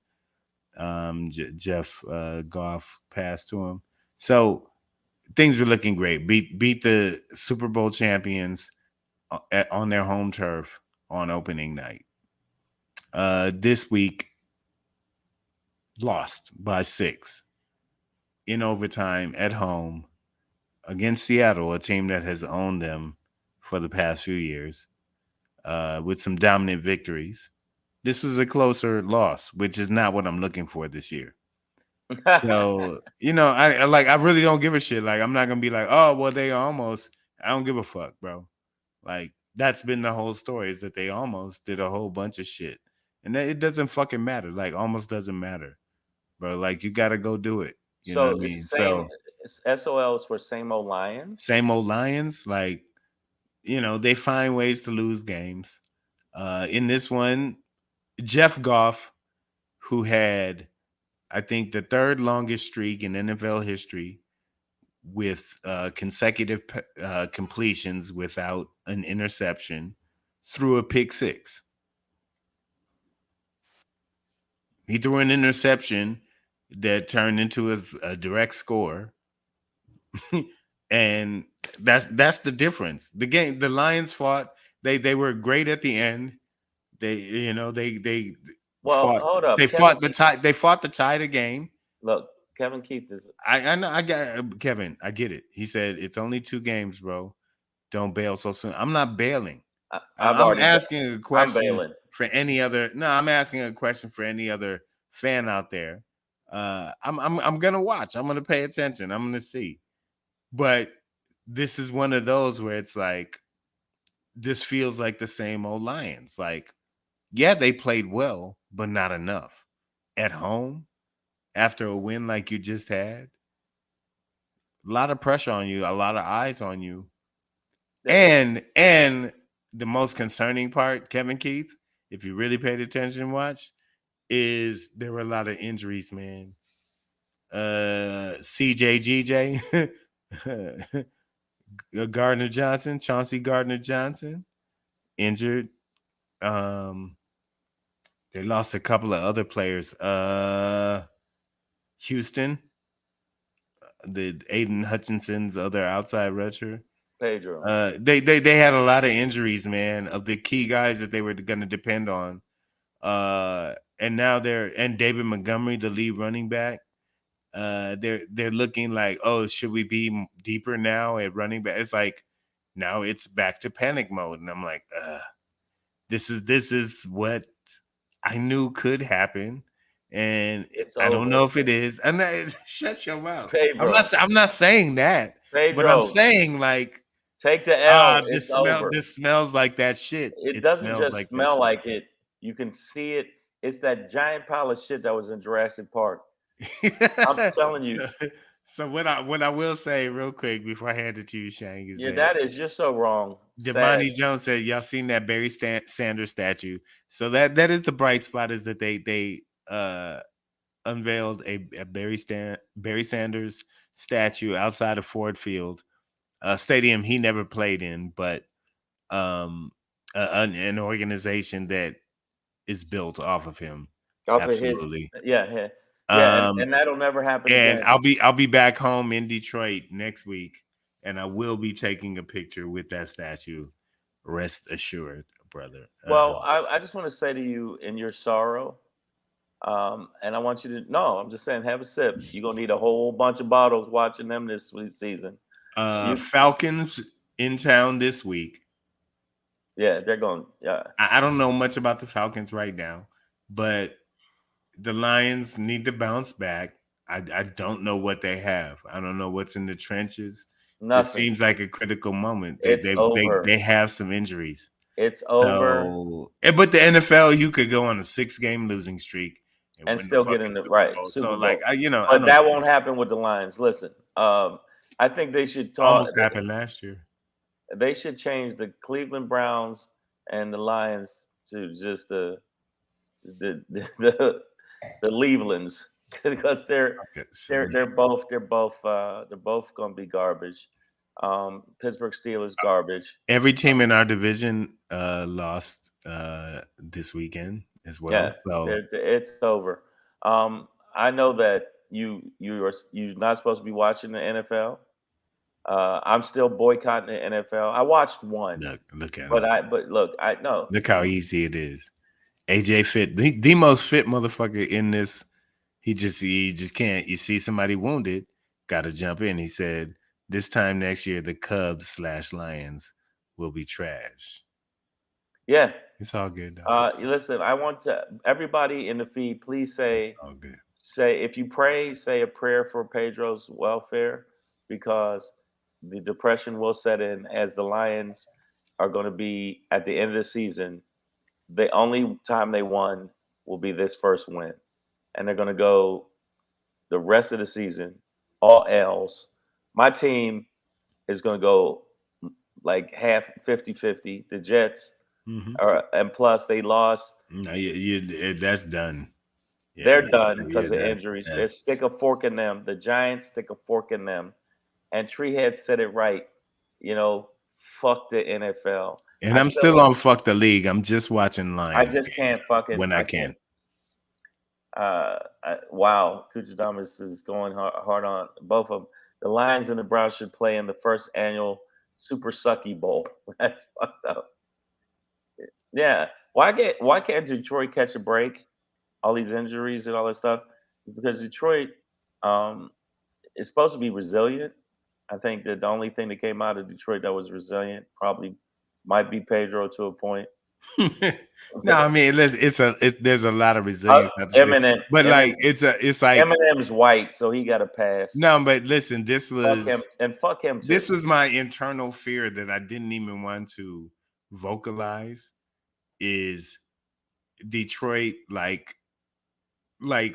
Jeff Goff passed to him. So things were looking great. Beat the Super Bowl champions on their home turf on opening night. This week, lost by 6 in overtime at home against Seattle, a team that has owned them for the past few years, with some dominant victories. This was a closer loss, which is not what I'm looking for this year. So, I really don't give a shit. Like, I'm not gonna be like, oh, well, they almost. I don't give a fuck, bro. Like, that's been the whole story, is that they almost did a whole bunch of shit, and it doesn't fucking matter. Like, almost doesn't matter, bro. Like, you gotta go do it. You know what I mean? So SOL is for same old Lions. same old Lions. Like, they find ways to lose games. In this one, Jeff Goff, who had, I think, the third longest streak in NFL history with consecutive completions without an interception, threw a pick six. He threw an interception that turned into a direct score. And that's the difference. The Lions fought. They were great at the end. They fought. Hold up. They fought the tie. They fought the tie of the game. Look, Kevin Keith is. I know. I got Kevin. I get it. He said it's only 2 games, bro. Don't bail so soon. I'm not bailing. I'm asking a question for any other. No, I'm asking a question for any other fan out there. I'm gonna watch. I'm gonna pay attention. I'm gonna see. But this is one of those where it's like, this feels like the same old Lions. Like, yeah, they played well, but not enough. At home, after a win like you just had, a lot of pressure on you, a lot of eyes on you. And the most concerning part, Kevin Keith, if you really paid attention, watch, is there were a lot of injuries, man. CJGJ, Gardner Johnson, Chauncey Gardner Johnson, injured. They lost a couple of other players. Houston, the Aiden Hutchinson's other outside rusher. PEDRO. They had a lot of injuries, man, of the key guys that they were going to depend on. And now and David Montgomery, the lead running back. They're looking like, oh, should we be deeper now at running back? It's like, now it's back to panic mode, and I'm like, this is what I knew could happen, and I don't know if it is. And shut your mouth. PEDRO. I'm not saying that, PEDRO. but I'm saying, like, take the L. This smells like that shit. It doesn't just smell like it. You can see it. It's that giant pile of shit that was in Jurassic Park. I'm telling you. So what I will say real quick before I hand it to you, Shang, is you're so wrong. Devontae Jones said, y'all seen that Barry Sanders statue? So that is the bright spot, is that they unveiled a Barry Sanders statue outside of Ford Field, a stadium he never played in, but an organization that is built off of him. Off of his, Absolutely. yeah. Um, And that'll never happen and again. I'll be back home in Detroit next week, and I will be taking a picture with that statue. Rest assured, brother. Well, I just want to say to you in your sorrow, and I want you to no, I'm just saying, have a sip. You're gonna need a whole bunch of bottles watching them this season. You, Falcons in town this week. yeah, they're going. Yeah, I don't know much about the Falcons right now, but the Lions need to bounce back. I don't know what they have. I don't know what's in the trenches. This nothing. seems like a critical moment. It's over. They have some injuries. It's over, So, but the NFL, you could go on a 6-game losing streak and and win the still get fucking in the Super right Bowl. Super So, Bowl. like, I But don't that won't happen with the Lions. Listen, I think they should talk. almost happened last year. They should change the Cleveland Browns and the Lions to just the Levelands because they're both going to be garbage. Pittsburgh Steelers garbage. Every team in our division lost this weekend as well. Yeah, So it's over. I know that you're not supposed to be watching the NFL. I'm still boycotting the NFL. I watched one, look at but him. look, I know. Look how easy it is. AJ fit the most fit motherfucker in this. He just can't. You see somebody wounded, got to jump in. He said this time next year the Cubs / Lions will be trash. Yeah, it's all good. Listen, I want everybody in the feed, please say all good. Say if you pray, say a prayer for Pedro's welfare because the depression will set in as the Lions are going to be at the end of the season. The only time they won will be this first win. And they're going to go the rest of the season, all L's. My team is going to go like half 50-50. The Jets are, and plus they lost. No, that's done. Yeah, they're done because of injuries. They stick a fork in them. The Giants stick a fork in them. And Treehead said it right. Fuck the NFL. And I'm still on fuck the league. I'm just watching Lions. I just can't fucking when I can. Wow, Kuchadamas is going hard on both of them. The Lions and the Browns should play in the first annual Super Sucky Bowl. That's fucked up. Yeah, why can't Detroit catch a break? All these injuries and all that stuff, because Detroit is supposed to be resilient. I think that the only thing that came out of Detroit that was resilient probably might be Pedro to a point. No, I mean, there's a lot of resilience. Eminem, but like it's like Eminem's white, so he got a pass. No, but listen, this was fuck him too. This was my internal fear that I didn't even want to vocalize. Is Detroit like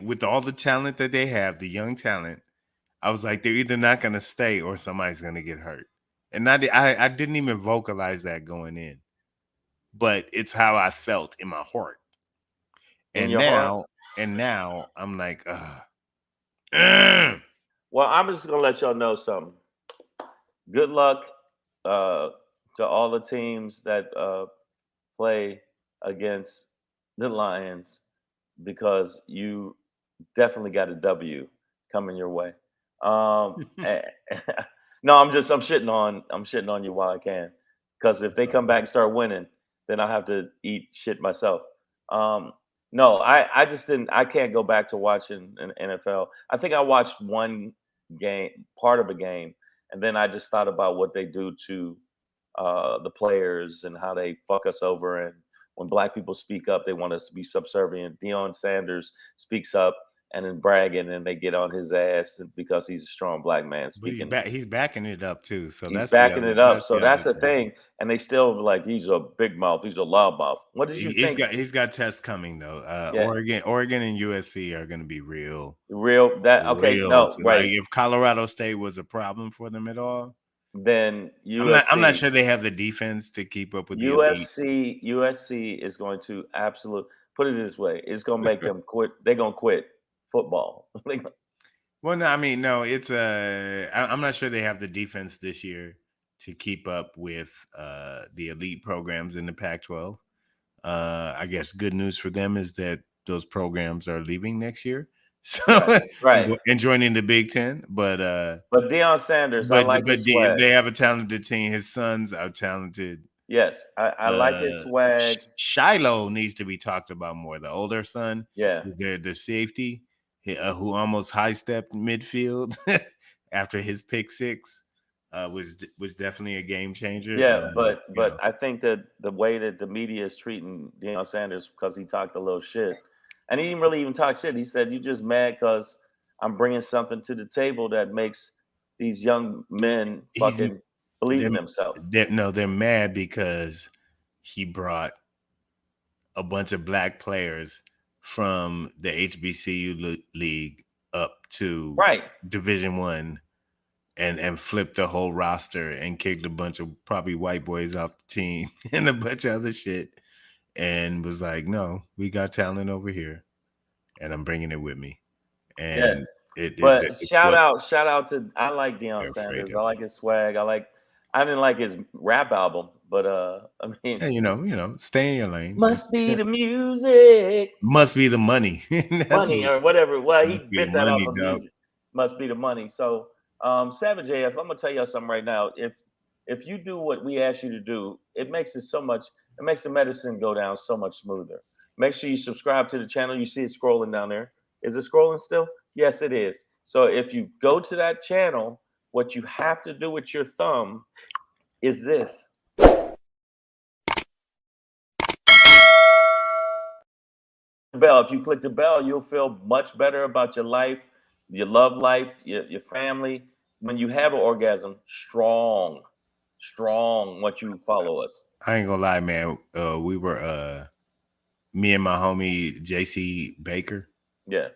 with all the talent that they have, the young talent? I was like, they're either not going to stay or somebody's going to get hurt, and I didn't even vocalize that going in. But it's how I felt in my heart. And now I'm like, Well, I'm just gonna let y'all know something. Good luck to all the teams that play against the Lions because you definitely got a W coming your way. No, I'm shitting on you while I can, because if they come back and start winning, then I have to eat shit myself. No, I just didn't. I can't go back to watching an NFL. I think I watched one game, part of a game, and then I just thought about what they do to the players and how they fuck us over. And when black people speak up, they want us to be subservient. Deion Sanders speaks up and then bragging, and they get on his ass because he's a strong black man speaking. He's backing it up too. So he's backing it up. So that's the thing. And they still like, he's a big mouth. He's a loud mouth. What did you think? He's got tests coming though. Oregon and USC are going to be real. Okay. No, right. Like if Colorado State was a problem for them at all, then USC, I'm not sure they have the defense to keep up with USC. USC is going to put it this way. It's going to make them quit. They're going to quit football. Well, no, I mean, no, it's I'm not sure they have the defense this year to keep up with the elite programs in the Pac-12. I guess good news for them is that those programs are leaving next year, so Right. and joining the Big Ten. But Deion Sanders, I like his swag. they have a talented team. His sons are talented. Yes, I like his swag. Shiloh needs to be talked about more. The older son, Yeah. the safety, who almost high stepped midfield after his pick six, was definitely a game changer. Yeah, but I think that the way that the media is treating Deion Sanders because he talked a little shit, and he didn't really even talk shit. He said, "You just mad because I'm bringing something to the table that makes these young men fucking believe in themselves." They're mad because he brought a bunch of black players from the HBCU league up to Division I and flipped the whole roster and kicked a bunch of probably white boys off the team and a bunch of other shit, and was like, "No, we got talent over here, and I'm bringing it with me." And shout out to, I like Deion Sanders. I like his swag. I didn't like his rap album, but I mean, hey, you know, stay in your lane. Must be the music. Must be the money. Money or whatever. Well, he bit that money, off of music. Must be the money. So, Savage AF, I'm gonna tell you something right now. If you do what we ask you to do, it makes the medicine go down so much smoother. Make sure you subscribe to the channel. You see it scrolling down there. Is it scrolling still? Yes, it is. So if you go to that channel, what you have to do with your thumb is this. Bell. If you click the bell, you'll feel much better about your life, your love life, your family. When you have an orgasm, strong once you follow us. I ain't gonna lie, man. We were me and my homie JC Baker. Yeah.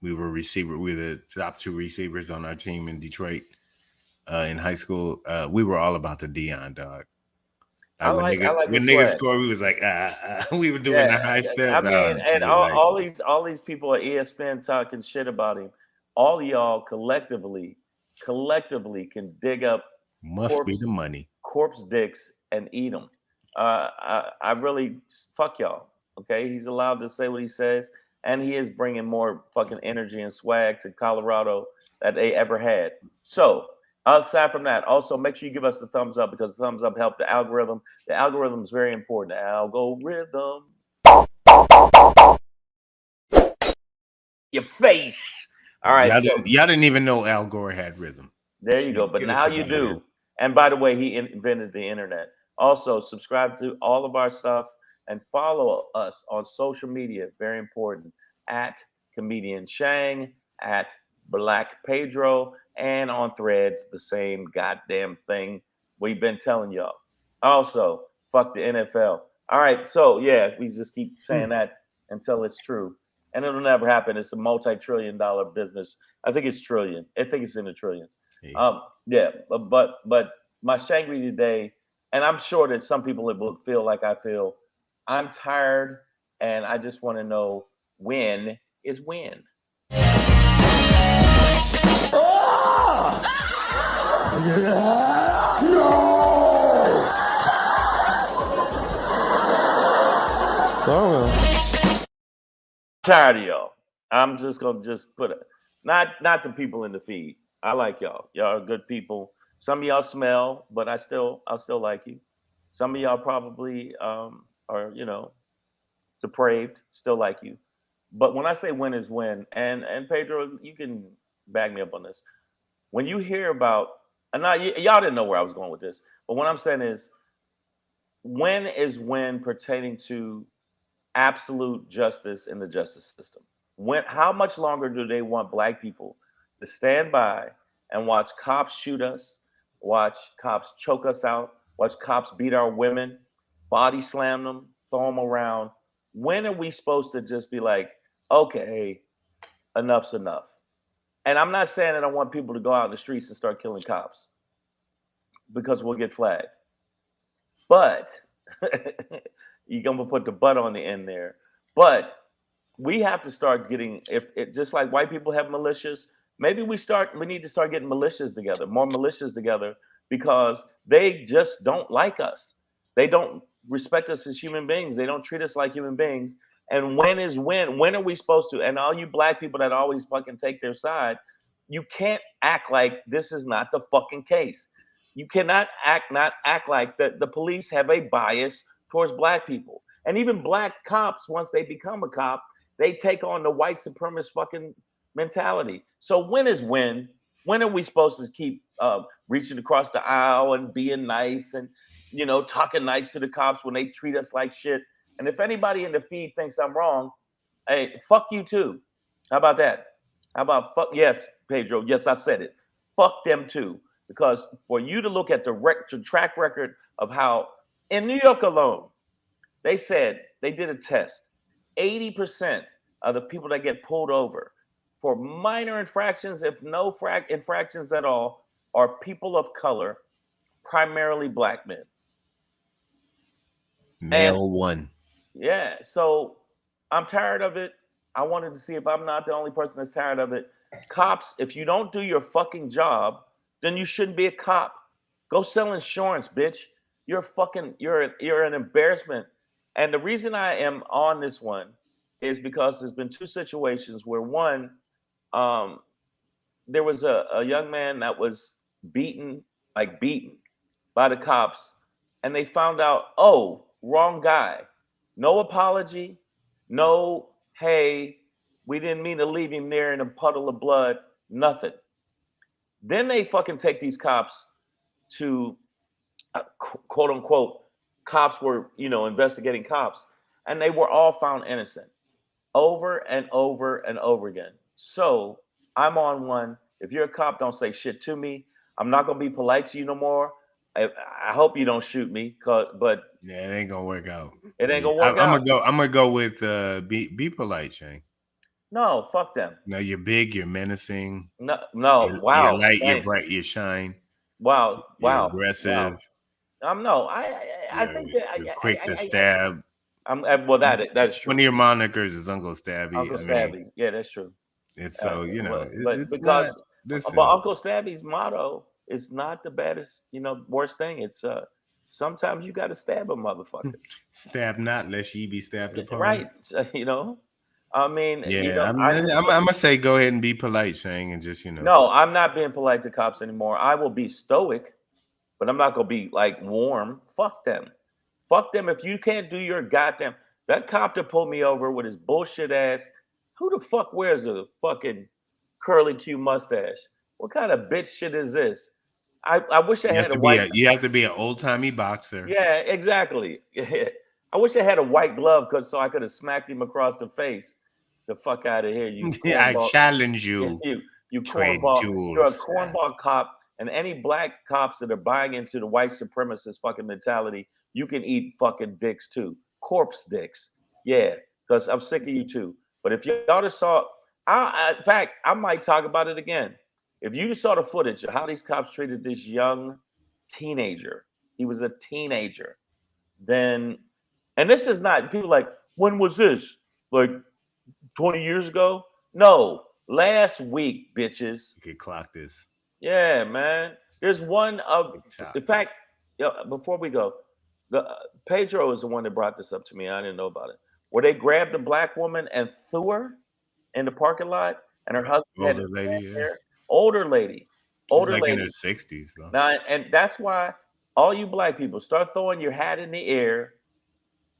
We were the top 2 receivers on our team in Detroit in high school. We were all about the Deion, dog. When niggas scored, we was like, we were doing the high step. I mean, and all these people at ESPN talking shit about him. All y'all collectively can dig up be the money corpse dicks and eat them. I really fuck y'all. Okay, he's allowed to say what he says, and he is bringing more fucking energy and swag to Colorado that they ever had. So, aside from that, also make sure you give us the thumbs up because the thumbs up help the algorithm. The algorithm is very important. The algorithm. Your face. All right. Y'all didn't even know Al Gore had rhythm. There you go. But now you do. And by the way, he invented the internet. Also, subscribe to all of our stuff and follow us on social media. Very important. At Comedian Shang, at Black PEDRO, and on Threads, the same goddamn thing we've been telling y'all. Also, fuck the NFL. All right, so yeah, we just keep saying that until it's true. And it'll never happen. It's a multi-trillion-dollar business. I think it's trillion. I think it's in the trillions. Yeah, but my Shangri today, and I'm sure that some people will feel like I feel, I'm tired, and I just want to know when is when. Tired of y'all. I'm just gonna put it. Not the people in the feed. I like y'all. Y'all are good people. Some of y'all smell, but I'll still like you. Some of y'all probably are, depraved, still like you. But when I say when is when, and Pedro, you can back me up on this. When you hear about, and y'all didn't know where I was going with this, but what I'm saying is when pertaining to absolute justice in the justice system. How much longer do they want black people to stand by and watch cops shoot us, watch cops choke us out, watch cops beat our women, body slam them, throw them around? When are we supposed to just be like, okay, enough's enough? And I'm not saying that I want people to go out in the streets and start killing cops because we'll get flagged. But you're going to put the but on the end there. But we have to start getting, just like white people have militias, maybe we need to start getting militias together, more militias together, because they just don't like us. They don't respect us as human beings. They don't treat us like human beings. And when is when? When are we supposed to? And all you black people that always fucking take their side, you can't act like this is not the fucking case. You cannot not act like the police have a bias towards black people. And even black cops, once they become a cop, they take on the white supremacist fucking mentality. So when is when? When are we supposed to keep reaching across the aisle and being nice and talking nice to the cops when they treat us like shit? And if anybody in the feed thinks I'm wrong, hey, fuck you too. How about that? How about fuck? Yes, Pedro. Yes, I said it. Fuck them too. Because for you to look at the track record of how in New York alone, they said they did a test. 80% of the people that get pulled over for minor infractions, if no infractions at all, are people of color, primarily black men. Male one. Yeah, so I'm tired of it. I wanted to see if I'm not the only person that's tired of it. Cops, if you don't do your fucking job, then you shouldn't be a cop. Go sell insurance, bitch. You're an embarrassment. And the reason I am on this one is because there's been two situations where one, um, there was a young man that was beaten, like beaten by the cops, and they found out, oh, wrong guy. No apology, no, hey, we didn't mean to leave him there in a puddle of blood, nothing. Then they fucking take these cops to quote unquote cops were, investigating cops, and they were all found innocent over and over and over again. So I'm on one. If you're a cop, don't say shit to me. I'm not gonna be polite to you no more. I hope you don't shoot me, but Yeah, it ain't gonna work out. it ain't Yeah. gonna work out. I'm gonna go with be polite, Shane. No, fuck them. No, you're big, you're menacing, No, you're wow, light, you're thanks. bright, you shine, Wow, you're wow, wow. aggressive, No, I think that you're quick to stab. well, that is One true. of your monikers is Uncle Stabby. Uncle I mean, Stabby, yeah, that's true. it's so But it's because not. but Listen, Uncle Stabby's motto is not the baddest, worst thing. It's sometimes you got to stab a motherfucker, stab not lest ye be stabbed upon. right? I mean, Yeah, I just I'm gonna say go ahead and be polite, Shane, and just no, I'm not being polite to cops anymore. I will be stoic, but I'm not gonna be like warm. Fuck them. Fuck them if you can't do your goddamn. That cop that pulled me over with his bullshit ass. Who the fuck wears a fucking curly Q mustache? What kind of bitch shit is this? I wish I had a white. you have to be an old timey boxer. Yeah, exactly. I wish I had a white glove so I could have smacked him across the face. The fuck out of here, you I cornball. challenge Yeah, you. you Trade cornball. You're a jewels. cornball cop, and any black cops that are buying into the white supremacist fucking mentality, you can eat fucking dicks too, corpse dicks. Yeah, because I'm sick of you too. But if y'all just saw, in fact, I might talk about it again. If you just saw the footage of how these cops treated this young teenager, he was a teenager. Then, and this is not people like, when was this? Like 20 years ago? No, last week, bitches. You could clock this. Yeah, man. There's one of, TikTok. in fact, before we go, Pedro is the one that brought this up to me. I didn't know about it. Where they grabbed a black woman and threw her in the parking lot, and her husband had Older lady, yeah. hair. Older lady, She's older like lady. in her 60s, bro. Now, and that's why all you black people start throwing your hat in the air,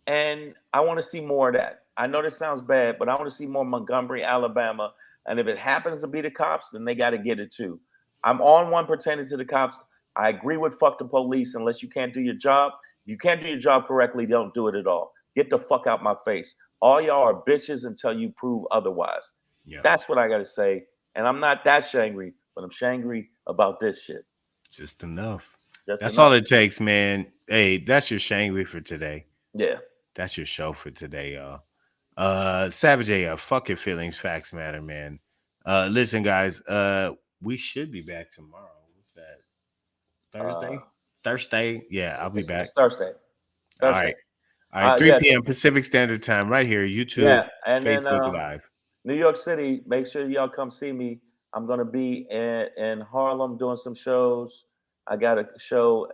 and I want to see more of that. I know this sounds bad, but I want to see more Montgomery, Alabama. And if it happens to be the cops, then they got to get it too. I'm on one pertaining to the cops. I agree with fuck the police unless you can't do your job. If you can't do your job correctly, don't do it at all. Get the fuck out my face. All y'all are bitches until you prove otherwise. Yeah. That's what I got to say. And I'm not that shangry, but I'm shangry about this shit. Just enough. Just That's enough. all it takes, man. Hey, that's your shangry for today. Yeah. That's your show for today, y'all. Savage A, fuck your feelings, facts matter, man. Listen, guys, we should be back tomorrow. What's that? Thursday? Thursday? Yeah, I'll be back. It's Thursday. All right. 3 yeah. p.m. Pacific Standard Time, right here, YouTube, Yeah, and Facebook then Live. New York City, make sure y'all come see me. I'm gonna be in Harlem doing some shows. I got a show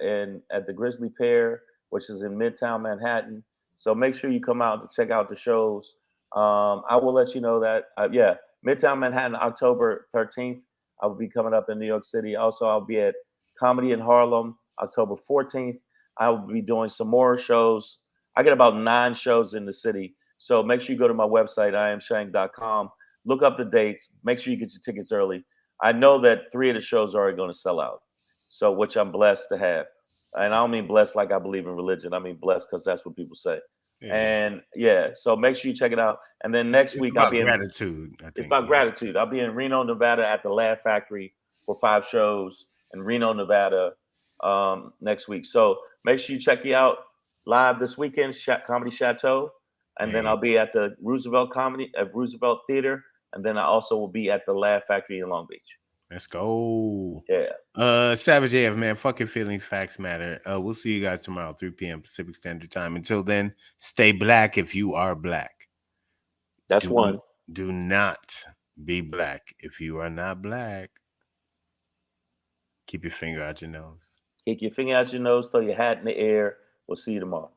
at the Grizzly Pear which is in Midtown Manhattan. So make sure you come out to check out the shows. I will let you know that, yeah, Midtown Manhattan, October 13th. I will be coming up in New York City. Also, I'll be at Comedy in Harlem, October 14th. I will be doing some more shows. I get about 9 shows in the city. So make sure you go to my website, iamshang.com. Look up the dates. Make sure you get your tickets early. I know that 3 of the shows are already going to sell out. So, which I'm blessed to have. And I don't mean blessed like I believe in religion. I mean blessed because that's what people say. Yeah. And yeah, so make sure you check it out. And then next It's week I'll about be in gratitude. I think it's about gratitude. I'll be in Reno, Nevada at the Laugh Factory for 5 shows in Reno, Nevada next week. So make sure you check you out live this weekend, Comedy Chateau. And then Hey. I'll be at the Roosevelt Theater. And then I also will be at the Laugh Factory in Long Beach. Let's go. Yeah. Savage AF, man. Fuck your feelings. Facts matter. We'll see you guys tomorrow, 3 p.m. Pacific Standard Time. Until then, stay black if you are black. That's one. Do not be black if you are not black. Keep your finger out your nose. Kick your finger out your nose, throw your hat in the air. We'll see you tomorrow.